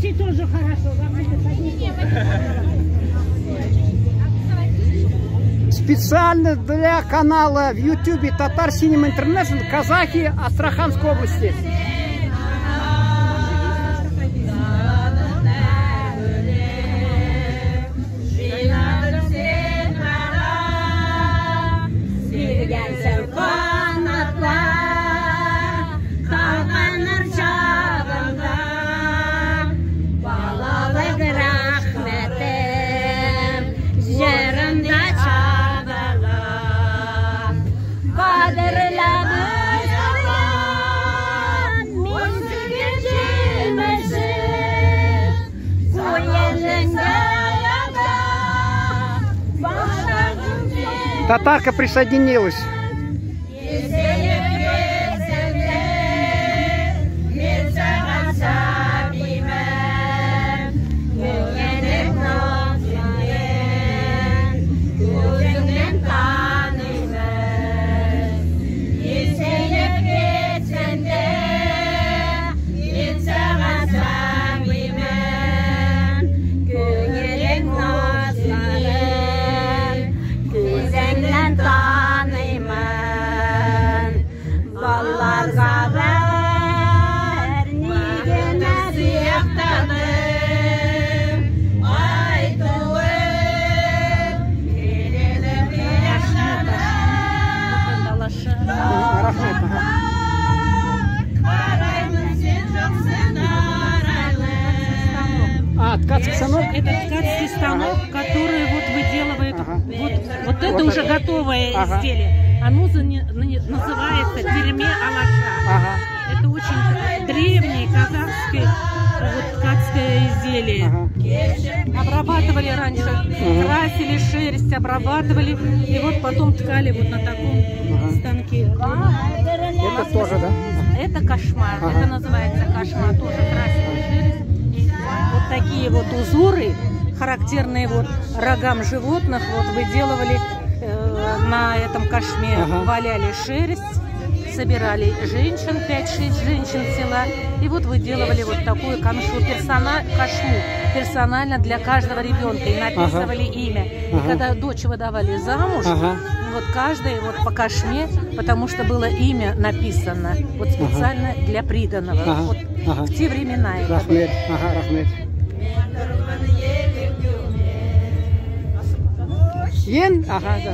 Кирпичи тоже хорошо. Специально для канала в YouTube Татар Cinema International казахи Астраханской области. Татарка присоединилась. Ткацкий станок? Это ткацкий станок, который вот выделывает, вот это уже готовое изделие. Оно называется дерьме алаша. Это очень древнее казахское ткацкое изделие. Обрабатывали раньше, красили шерсть, обрабатывали, и вот потом ткали вот на таком станке. Это тоже, да? Это кошмар, это называется кошмар, тоже красили шерсть. Вот такие вот узоры, характерные вот рогам животных, вот выделывали на этом кошме, валяли шерсть, собирали женщин, 5-6 женщин села, и вот выделывали вот такую кошму персонально для каждого ребенка, и написывали имя. И когда дочь выдавали замуж, вот каждый вот по кошме, потому что было имя написано, вот специально для приданого. Вот в те времена это было. Ен? Ага, да.